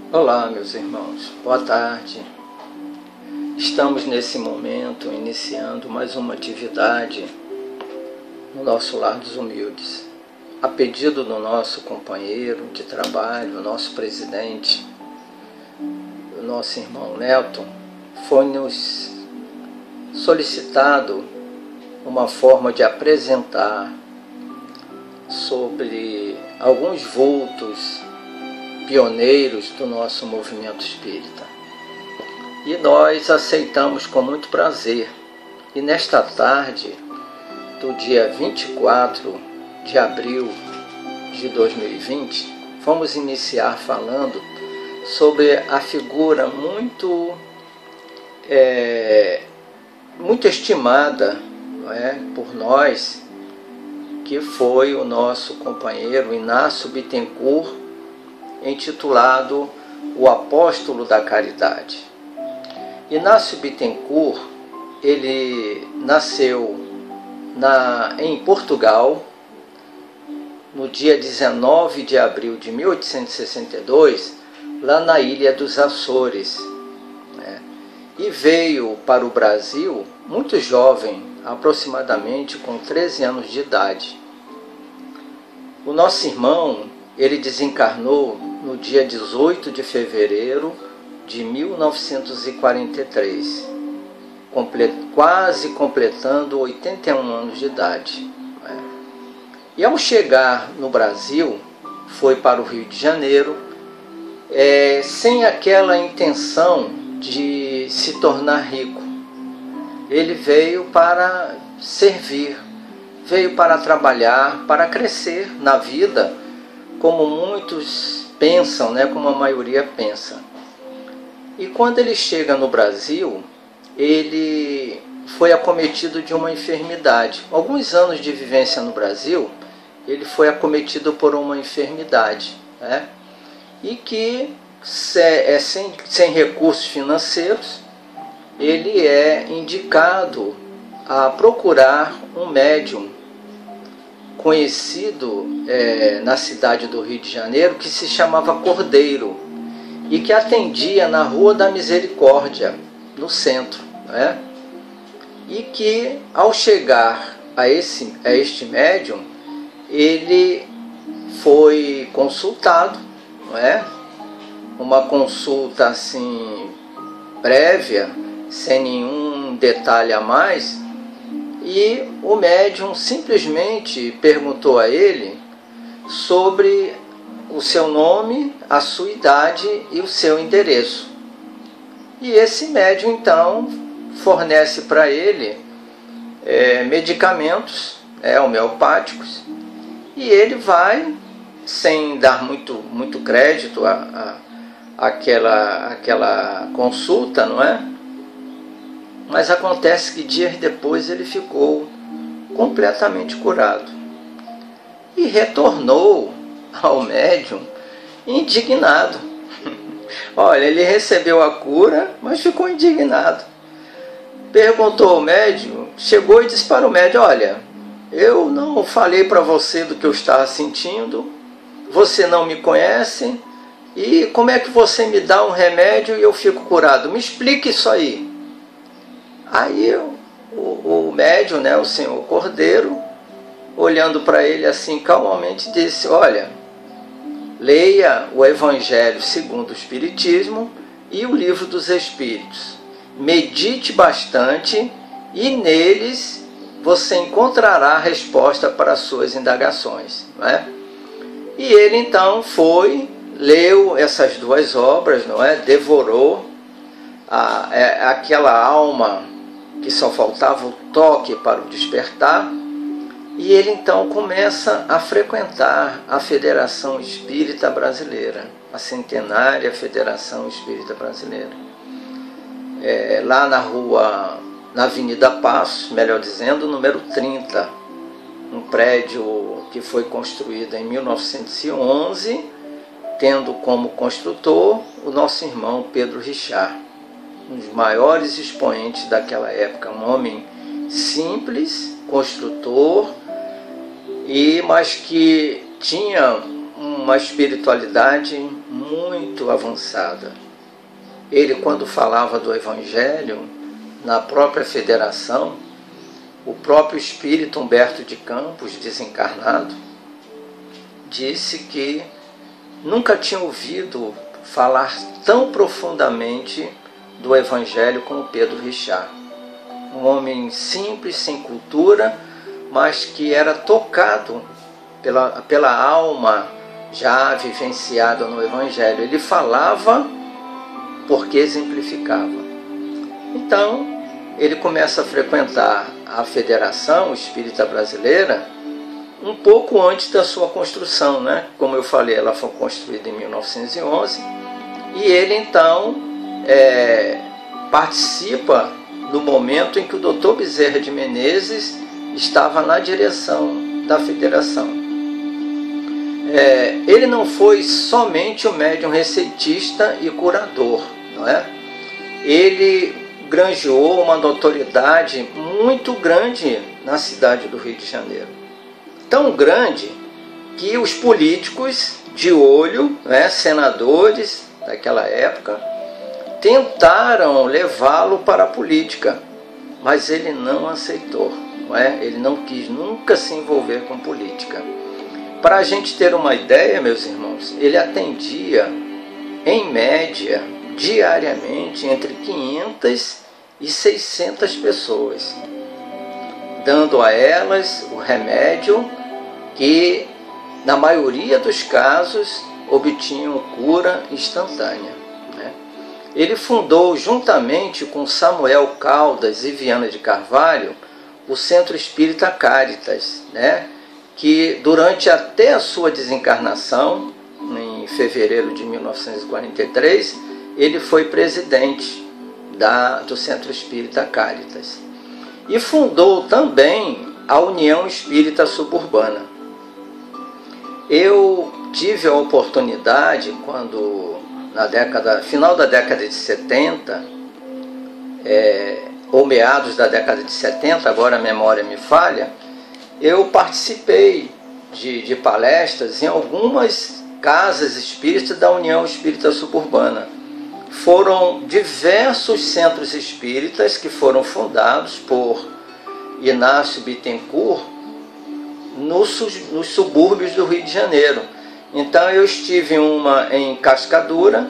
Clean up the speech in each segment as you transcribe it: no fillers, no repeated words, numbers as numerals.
Olá, meus irmãos, boa tarde. Estamos nesse momento iniciando mais uma atividade no nosso Lar dos Humildes. A pedido do nosso companheiro de trabalho, nosso presidente, o nosso irmão Nelton, foi-nos solicitado uma forma de apresentar sobre alguns vultos pioneiros do nosso movimento espírita. E nós aceitamos com muito prazer. E nesta tarde do dia 24 de abril de 2020, vamos iniciar falando sobre a figura muito estimada, não é, por nós, que foi o nosso companheiro Inácio Bittencourt, intitulado O Apóstolo da Caridade. Inácio Bittencourt, ele nasceu em Portugal no dia 19 de abril de 1862, lá na ilha dos Açores, né? E veio para o Brasil muito jovem, aproximadamente com 13 anos de idade. O nosso irmão, ele desencarnou no dia 18 de fevereiro de 1943, quase completando 81 anos de idade. E ao chegar no Brasil, foi para o Rio de Janeiro, sem aquela intenção de se tornar rico. Ele veio para servir, veio para trabalhar, para crescer na vida, como muitos pensam, né, como a maioria pensa. E quando ele chega no Brasil, ele foi acometido de uma enfermidade. Alguns anos de vivência no Brasil, ele foi acometido por uma enfermidade, né? E que, sem recursos financeiros, ele é indicado a procurar um médium conhecido na cidade do Rio de Janeiro, que se chamava Cordeiro, e que atendia na Rua da Misericórdia, no centro, né? E que, ao chegar a este médium, ele foi consultado, não é? Uma consulta assim prévia, sem nenhum detalhe a mais, e o médium simplesmente perguntou a ele sobre o seu nome, a sua idade e o seu endereço. E esse médium então fornece para ele medicamentos homeopáticos, e ele vai, sem dar muito crédito àquela consulta, não é? Mas acontece que dias depois ele ficou completamente curado e retornou ao médium indignado. Olha, ele recebeu a cura, mas ficou indignado. Perguntou ao médium, chegou e disse para o médium: olha, eu não falei para você do que eu estava sentindo, você não me conhece, e como é que você me dá um remédio e eu fico curado? Me explique isso aí. Aí o médium, né, o senhor Cordeiro, olhando para ele assim calmamente, disse: olha, leia o Evangelho segundo o Espiritismo e o Livro dos Espíritos. Medite bastante e neles você encontrará a resposta para as suas indagações, não é? E ele então foi, leu essas duas obras, não é? Devorou aquela alma que só faltava o toque para o despertar, e ele então começa a frequentar a Federação Espírita Brasileira, a centenária Federação Espírita Brasileira, lá na Avenida Passos, melhor dizendo, número 30, um prédio que foi construído em 1911, tendo como construtor o nosso irmão Pedro Richard, um dos maiores expoentes daquela época, um homem simples, construtor, mas que tinha uma espiritualidade muito muito avançada. Ele, quando falava do Evangelho, na própria federação, o próprio espírito Humberto de Campos, desencarnado, disse que nunca tinha ouvido falar tão profundamente do Evangelho como Pedro Richard. Um homem simples, sem cultura, mas que era tocado pela alma já vivenciada no Evangelho. Ele falava porque exemplificava. Então, ele começa a frequentar a Federação Espírita Brasileira um pouco antes da sua construção, né? Como eu falei, ela foi construída em 1911, e ele então participa no momento em que o Dr. Bezerra de Menezes estava na direção da Federação. Ele não foi somente um médium receitista e curador, não é? Ele granjeou uma notoriedade muito grande na cidade do Rio de Janeiro. Tão grande que os políticos de olho, né, senadores daquela época, tentaram levá-lo para a política, mas ele não aceitou, não é? Ele não quis nunca se envolver com política. Para a gente ter uma ideia, meus irmãos, ele atendia, em média, diariamente, entre 500 e 600 pessoas, dando a elas o remédio que, na maioria dos casos, obtinham cura instantânea, né? Ele fundou, juntamente com Samuel Caldas e Viana de Carvalho, o Centro Espírita Caritas, né? Que durante até a sua desencarnação, em fevereiro de 1943, ele foi presidente do Centro Espírita Caritas. E fundou também a União Espírita Suburbana. Eu tive a oportunidade, quando final da década de 70, ou meados da década de 70, agora a memória me falha, eu participei de palestras em algumas casas espíritas da União Espírita Suburbana. Foram diversos centros espíritas que foram fundados por Inácio Bittencourt nos subúrbios do Rio de Janeiro. Então eu estive uma em Cascadura,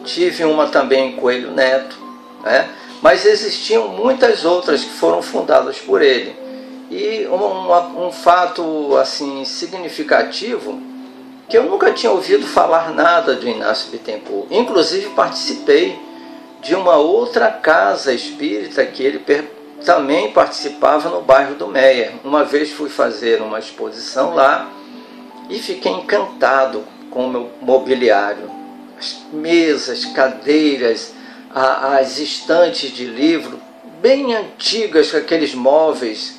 tive uma também em Coelho Neto, né? Mas existiam muitas outras que foram fundadas por ele. E um fato assim significativo, que eu nunca tinha ouvido falar nada do Inácio Bittencourt. Inclusive participei de uma outra casa espírita que ele também participava no bairro do Meia. Uma vez fui fazer uma exposição lá e fiquei encantado com o meu mobiliário. As mesas, cadeiras, as estantes de livro, bem antigas, com aqueles móveis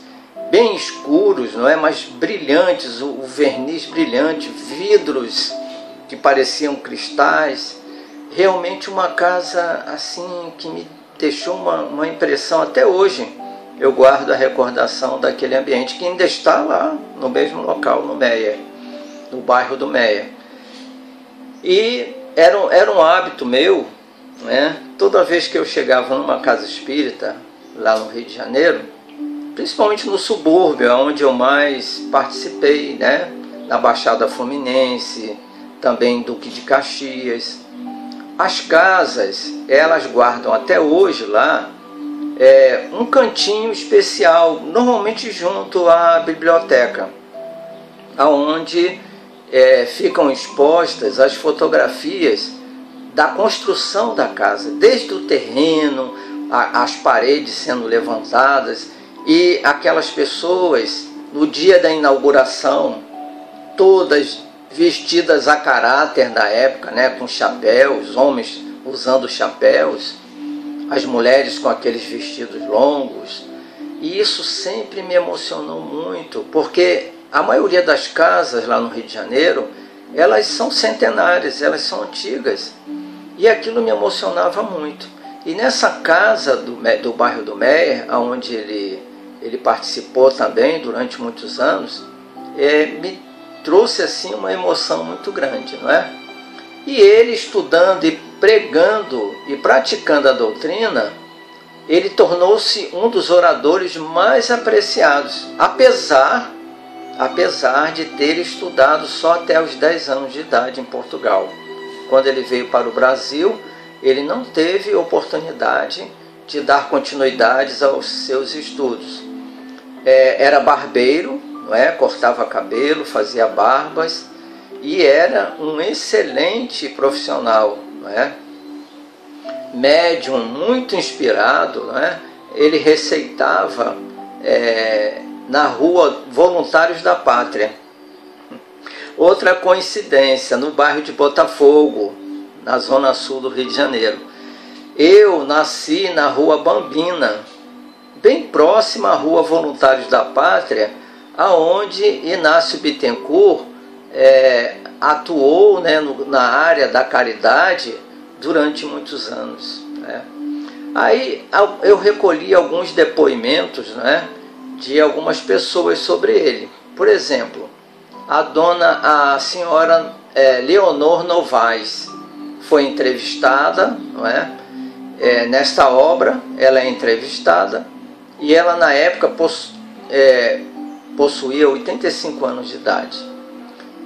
bem escuros, não é? Mas brilhantes, o verniz brilhante, vidros que pareciam cristais. Realmente uma casa assim que me deixou uma impressão. Até hoje eu guardo a recordação daquele ambiente, que ainda está lá no mesmo local, no Meia, no bairro do Meia. E era um hábito meu, né? Toda vez que eu chegava numa casa espírita lá no Rio de Janeiro, principalmente no subúrbio, onde eu mais participei, né? Na Baixada Fluminense, também Duque de Caxias. As casas, elas guardam até hoje lá um cantinho especial, normalmente junto à biblioteca, onde ficam expostas as fotografias da construção da casa, desde o terreno, as paredes sendo levantadas, e aquelas pessoas, no dia da inauguração, todas vestidas a caráter da época, né, com chapéus, homens usando chapéus, as mulheres com aqueles vestidos longos. E isso sempre me emocionou muito, porque a maioria das casas lá no Rio de Janeiro, elas são centenárias, elas são antigas, e aquilo me emocionava muito. E nessa casa do bairro do Meia, onde ele participou também durante muitos anos, me trouxe assim uma emoção muito grande, não é? E ele, estudando e pregando e praticando a doutrina, ele tornou-se um dos oradores mais apreciados, apesar de ter estudado só até os 10 anos de idade em Portugal. Quando ele veio para o Brasil, ele não teve oportunidade de dar continuidade aos seus estudos. Era barbeiro, não é? Cortava cabelo, fazia barbas e era um excelente profissional, não é? Médium muito inspirado, não é? Ele receitava na rua Voluntários da Pátria. Outra coincidência, no bairro de Botafogo, na zona sul do Rio de Janeiro. Eu nasci na rua Bambina, bem próxima à rua Voluntários da Pátria, aonde Inácio Bittencourt atuou, né, na área da caridade durante muitos anos, né? Aí eu recolhi alguns depoimentos, né, de algumas pessoas sobre ele. Por exemplo, a senhora Leonor Novaes foi entrevistada, não é? Nesta obra ela é entrevistada e ela na época possuía 85 anos de idade.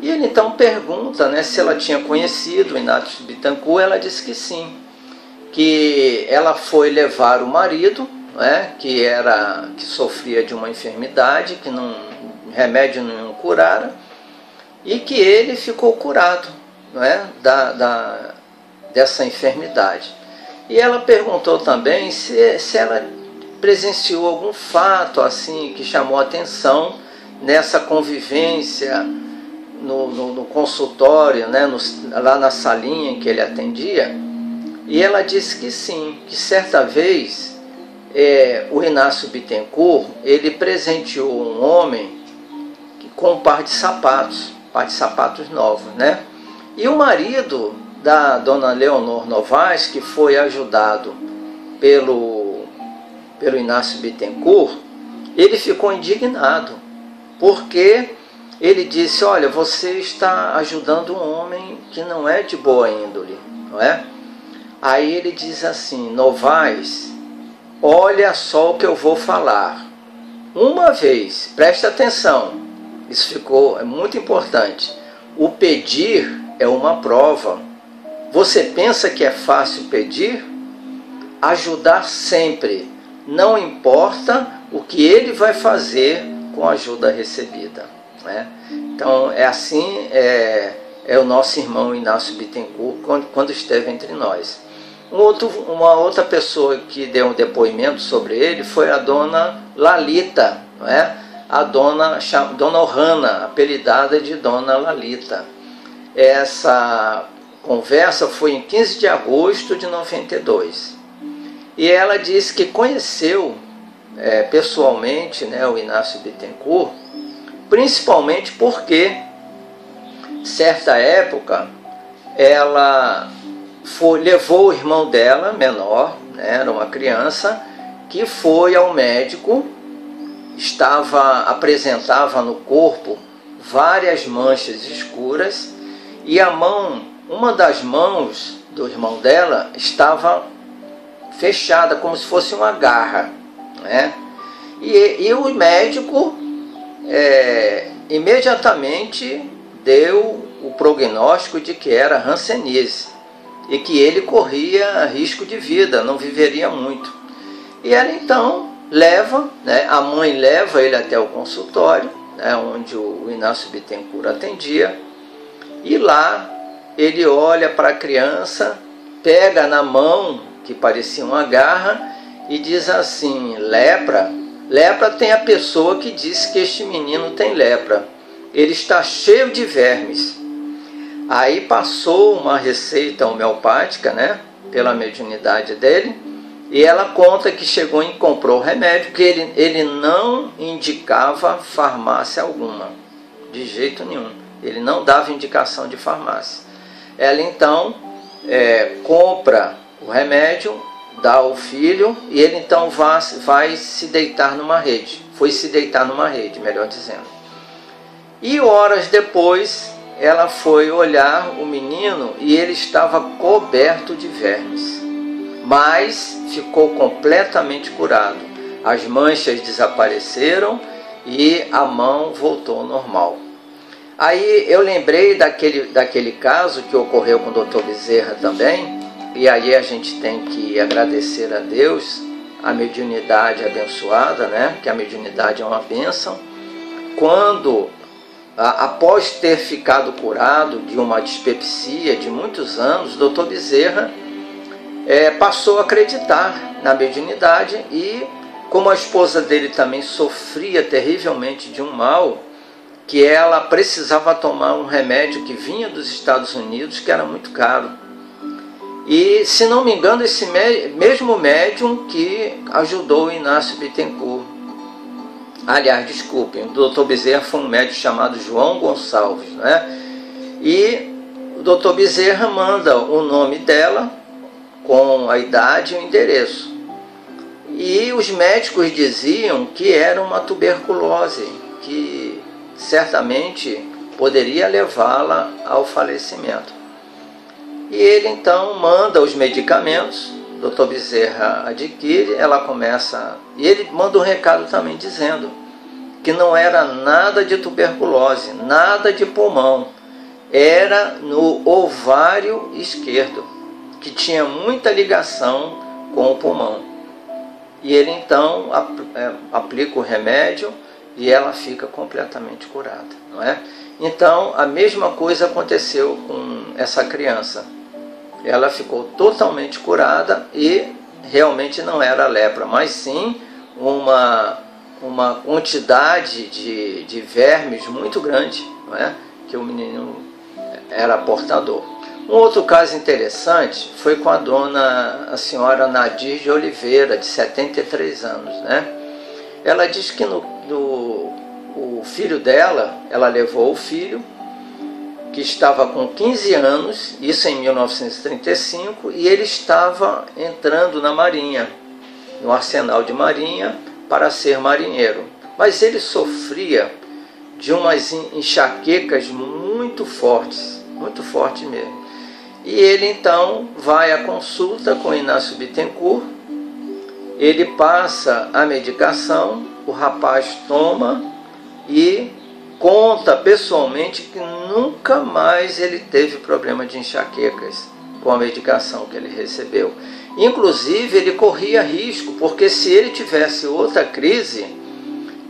E ele então pergunta, né, se ela tinha conhecido Inácio Bittencourt. Ela disse que sim, que ela foi levar o marido, né, que sofria de uma enfermidade que remédio não curara, e que ele ficou curado, não é, dessa enfermidade. E ela perguntou também se ela presenciou algum fato assim que chamou a atenção nessa convivência no consultório, né, lá na salinha em que ele atendia. E ela disse que sim, que certa vez o Inácio Bittencourt, ele presenteou um homem com um par de sapatos novos, né? E o marido da dona Leonor Novaes, que foi ajudado pelo Inácio Bittencourt, ele ficou indignado, porque ele disse: olha, você está ajudando um homem que não é de boa índole, não é? Aí ele diz assim: Novaes, olha só o que eu vou falar. Uma vez, preste atenção, isso é muito importante. O pedir é uma prova. Você pensa que é fácil pedir? Ajudar sempre, não importa o que ele vai fazer com a ajuda recebida, né? Então é assim, o nosso irmão Inácio Bittencourt quando esteve entre nós. Uma outra pessoa que deu um depoimento sobre ele foi a dona Lalita, não é? A dona Ohana, apelidada de Dona Lalita. Essa conversa foi em 15 de agosto de 92. E ela disse que conheceu pessoalmente, né, o Inácio Bittencourt, principalmente porque, certa época, ela levou o irmão dela, menor, né, era uma criança, que foi ao médico, apresentava no corpo várias manchas escuras, e uma das mãos do irmão dela estava fechada, como se fosse uma garra, né? E o médico imediatamente deu o prognóstico de que era hanseníase e que ele corria risco de vida, não viveria muito. E ela então leva, né, a mãe leva ele até o consultório, né, onde o Inácio Bittencourt atendia, e lá ele olha para a criança, pega na mão, que parecia uma garra, e diz assim: lepra tem a pessoa que disse que este menino tem lepra, ele está cheio de vermes. Aí passou uma receita homeopática, né, pela mediunidade dele, e ela conta que chegou e comprou o remédio, que ele não indicava farmácia alguma, de jeito nenhum, ele não dava indicação de farmácia. Ela então compra o remédio, dá ao filho, e ele então vai se deitar numa rede, foi se deitar numa rede, melhor dizendo. E horas depois ela foi olhar o menino e ele estava coberto de vermes, mas ficou completamente curado. As manchas desapareceram e a mão voltou ao normal. Aí eu lembrei daquele caso que ocorreu com o Dr. Bezerra também, e aí a gente tem que agradecer a Deus a mediunidade abençoada, né? Que a mediunidade é uma bênção. Quando, após ter ficado curado de uma dispepsia de muitos anos, o Dr. Bezerra passou a acreditar na mediunidade, e como a esposa dele também sofria terrivelmente de um mal, que ela precisava tomar um remédio que vinha dos Estados Unidos, que era muito caro. E, se não me engano, esse mesmo médium que ajudou o Inácio Bittencourt. Aliás, desculpem, o Dr. Bezerra foi um médium chamado João Gonçalves, né? E o Dr. Bezerra manda o nome dela com a idade e o endereço. E os médicos diziam que era uma tuberculose, que certamente poderia levá-la ao falecimento. E ele então manda os medicamentos, o Dr. Bezerra adquire, ela começa... E ele manda um recado também dizendo que não era nada de tuberculose, nada de pulmão, era no ovário esquerdo, que tinha muita ligação com o pulmão. E ele então aplica o remédio e ela fica completamente curada, não é? Então a mesma coisa aconteceu com essa criança. Ela ficou totalmente curada e realmente não era lepra, mas sim uma quantidade de vermes muito grande, não é? Que o menino era portador. Um outro caso interessante foi com a senhora Nadir de Oliveira, de 73 anos, né? Ela diz que o filho dela, ela levou o filho, que estava com 15 anos, isso em 1935, e ele estava entrando na Marinha, no Arsenal de Marinha, para ser marinheiro. Mas ele sofria de umas enxaquecas muito fortes mesmo. E ele então vai à consulta com Inácio Bittencourt, ele passa a medicação, o rapaz toma e conta pessoalmente que nunca mais ele teve problema de enxaquecas com a medicação que ele recebeu. Inclusive ele corria risco, porque se ele tivesse outra crise,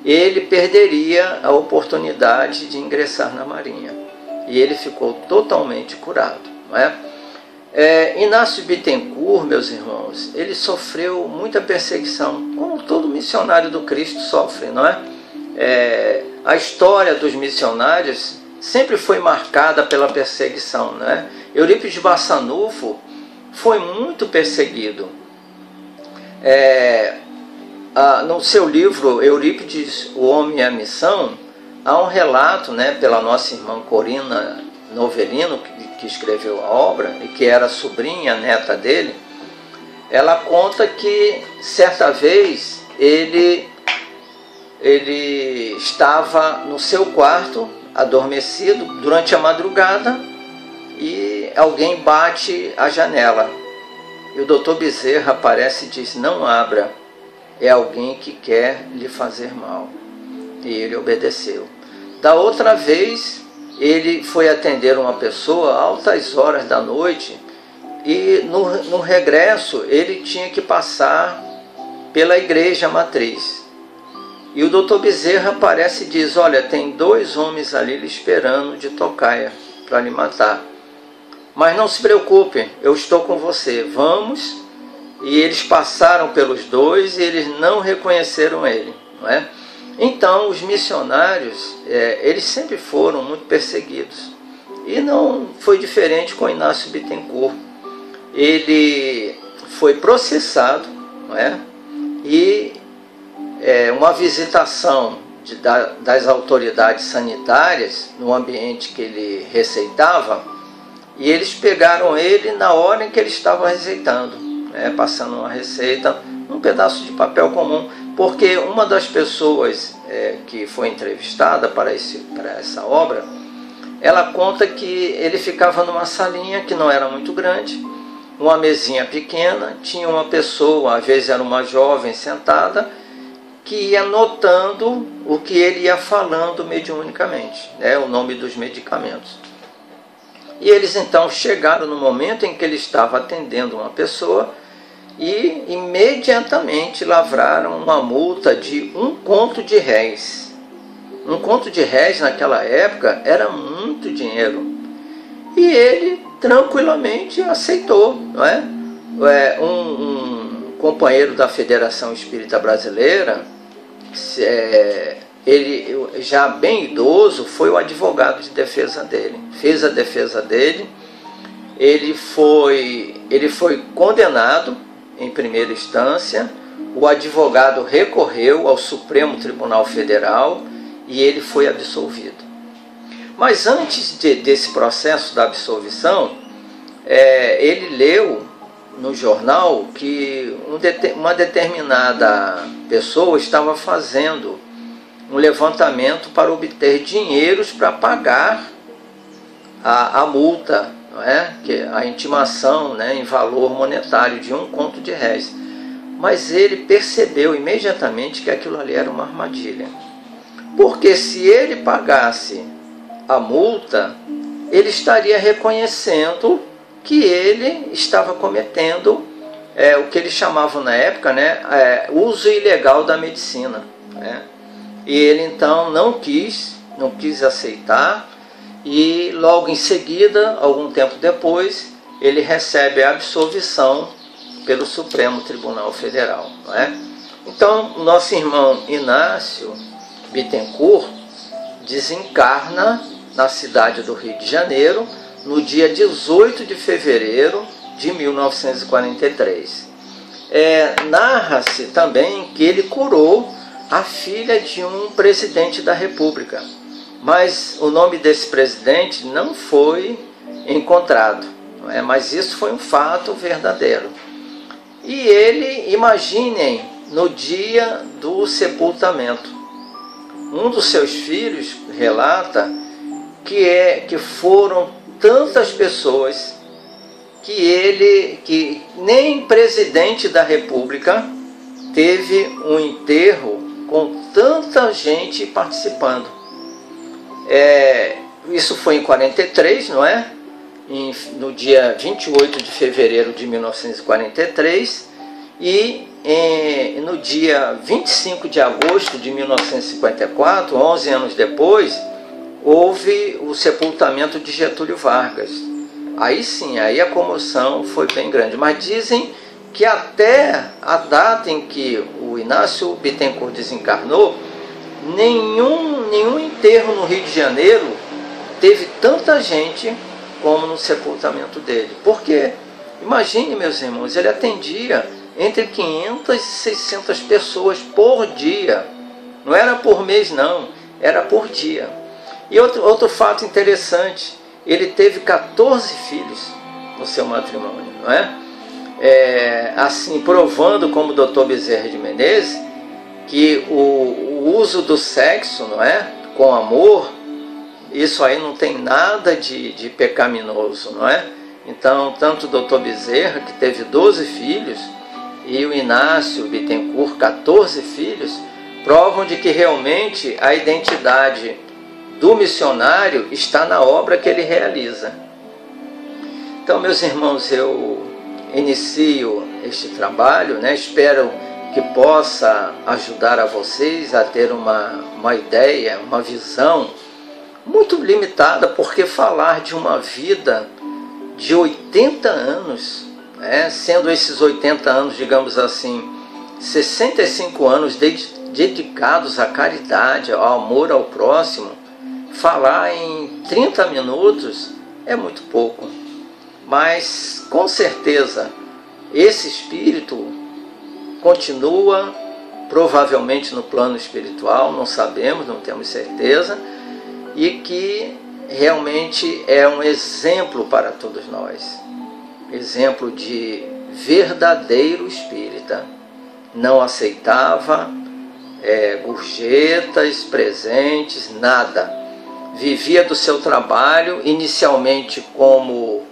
ele perderia a oportunidade de ingressar na Marinha. E ele ficou totalmente curado, não é? Inácio Bittencourt, meus irmãos, ele sofreu muita perseguição, como todo missionário do Cristo sofre, não é? A história dos missionários sempre foi marcada pela perseguição, né? Eurípides Barçanufo foi muito perseguido. No seu livro Eurípides, o Homem e a Missão, há um relato, né, pela nossa irmã Corina Novelino, que escreveu a obra e que era sobrinha, neta dele. Ela conta que certa vez ele estava no seu quarto, adormecido, durante a madrugada, e alguém bate a janela. E o Dr. Bezerra aparece e diz: não abra, é alguém que quer lhe fazer mal. E ele obedeceu. Da outra vez, ele foi atender uma pessoa altas horas da noite, e no regresso ele tinha que passar pela igreja matriz. E o Dr. Bezerra aparece e diz: olha, tem 2 homens ali lhe esperando de tocaia para lhe matar. Mas não se preocupe, eu estou com você, vamos. E eles passaram pelos 2 e eles não reconheceram ele, não é? Então os missionários, eles sempre foram muito perseguidos. E não foi diferente com Inácio Bittencourt. Ele foi processado, não é? E uma visitação das autoridades sanitárias no ambiente que ele receitava, e eles pegaram ele na hora em que ele estava receitando, né, passando uma receita num pedaço de papel comum, porque uma das pessoas que foi entrevistada para essa obra, ela conta que ele ficava numa salinha que não era muito grande, uma mesinha pequena, tinha uma pessoa, às vezes era uma jovem sentada, que ia notando o que ele ia falando mediunicamente, né, o nome dos medicamentos. E eles então chegaram no momento em que ele estava atendendo uma pessoa e imediatamente lavraram uma multa de 1 conto de réis. 1 conto de réis naquela época era muito dinheiro. E ele tranquilamente aceitou, não é? Um companheiro da Federação Espírita Brasileira, ele já bem idoso, foi o advogado de defesa dele, fez a defesa dele. Ele foi condenado em primeira instância, o advogado recorreu ao Supremo Tribunal Federal e ele foi absolvido. Mas antes desse processo da absolvição, ele leu no jornal que uma determinada pessoa estava fazendo um levantamento para obter dinheiros para pagar a multa, não é? Que a intimação, né, em valor monetário de 1 conto de réis. Mas ele percebeu imediatamente que aquilo ali era uma armadilha. Porque se ele pagasse a multa, ele estaria reconhecendo que ele estava cometendo o que eles chamavam na época, né, uso ilegal da medicina, né? E ele então não quis aceitar, e logo em seguida, algum tempo depois, ele recebe a absolvição pelo Supremo Tribunal Federal, não é? Então, nosso irmão Inácio Bittencourt desencarna na cidade do Rio de Janeiro no dia 18 de fevereiro de 1943. Narra-se também que ele curou a filha de um presidente da República, mas o nome desse presidente não foi encontrado, não é? Mas isso foi um fato verdadeiro. E ele, imaginem, no dia do sepultamento, um dos seus filhos relata que foram tantas pessoas que nem presidente da República teve um enterro com tanta gente participando. Isso foi em 43, não é? No dia 28 de fevereiro de 1943, e no dia 25 de agosto de 1954, 11 anos depois, houve o sepultamento de Getúlio Vargas. Aí sim, aí a comoção foi bem grande. Mas dizem que até a data em que o Inácio Bittencourt desencarnou, nenhum enterro no Rio de Janeiro teve tanta gente como no sepultamento dele. Porque, imagine, meus irmãos, ele atendia entre 500 e 600 pessoas por dia. Não era por mês, não, era por dia. E outro fato interessante, ele teve 14 filhos no seu matrimônio, não é? Assim, provando, como o Dr. Bezerra de Menezes, que o uso do sexo, não é, com amor, isso aí não tem nada de pecaminoso, não é? Então, tanto o Dr. Bezerra, que teve 12 filhos, e o Inácio Bittencourt, 14 filhos, provam de que realmente a identidade do missionário está na obra que ele realiza. Então, meus irmãos, eu inicio este trabalho, né? Espero que possa ajudar a vocês a ter uma ideia, uma visão muito limitada, porque falar de uma vida de 80 anos, né? Sendo esses 80 anos, digamos assim, 65 anos dedicados à caridade, ao amor ao próximo, falar em 30 minutos é muito pouco. Mas, com certeza, esse espírito continua, provavelmente no plano espiritual, não sabemos, não temos certeza, e que realmente é um exemplo para todos nós. Exemplo de verdadeiro espírita. Não aceitava gorjetas, presentes, nada. vivia do seu trabalho, inicialmente como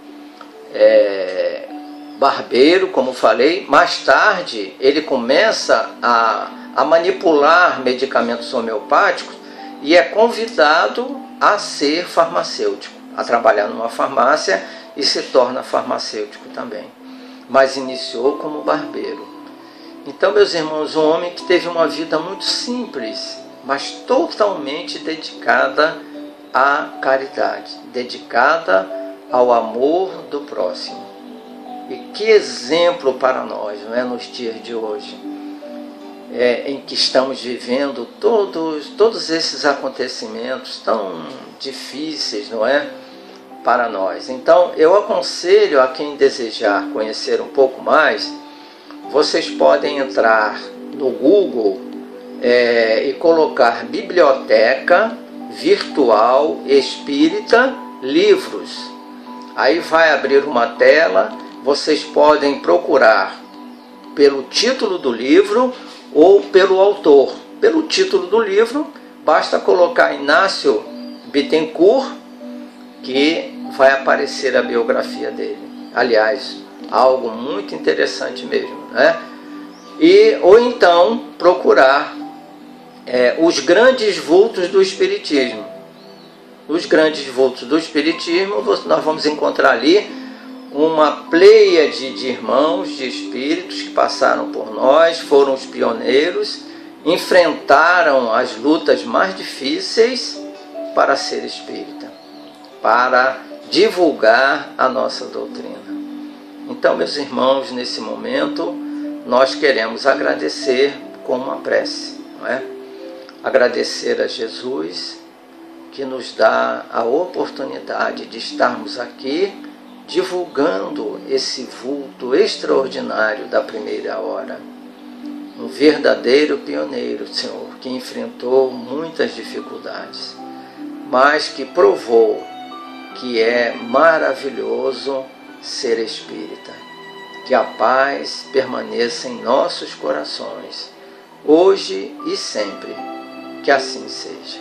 barbeiro, como falei. Mais tarde ele começa a manipular medicamentos homeopáticos e é convidado a ser farmacêutico, a trabalhar numa farmácia, e se torna farmacêutico também. Mas iniciou como barbeiro. Então, meus irmãos, um homem que teve uma vida muito simples, mas totalmente dedicada à caridade, dedicada ao amor do próximo. E que exemplo para nós, não é, nos dias de hoje, em que estamos vivendo todos esses acontecimentos tão difíceis, não é, para nós. Então, eu aconselho a quem desejar conhecer um pouco mais, vocês podem entrar no Google e colocar Biblioteca Virtual Espírita Livros. Aí vai abrir uma tela, vocês podem procurar pelo título do livro ou pelo autor. Pelo título do livro, basta colocar Inácio Bittencourt, que vai aparecer a biografia dele. Aliás, algo muito interessante mesmo, né? Ou então procurar os grandes vultos do Espiritismo. Os grandes vultos do Espiritismo, nós vamos encontrar ali uma pleiade de irmãos, de espíritos que passaram por nós, foram os pioneiros, enfrentaram as lutas mais difíceis para ser espírita, para divulgar a nossa doutrina. Então, meus irmãos, nesse momento, nós queremos agradecer com uma prece, não é? Agradecer a Jesus, que nos dá a oportunidade de estarmos aqui divulgando esse vulto extraordinário da primeira hora. Um verdadeiro pioneiro, Senhor, que enfrentou muitas dificuldades, mas que provou que é maravilhoso ser espírita. Que a paz permaneça em nossos corações, hoje e sempre. Que assim seja.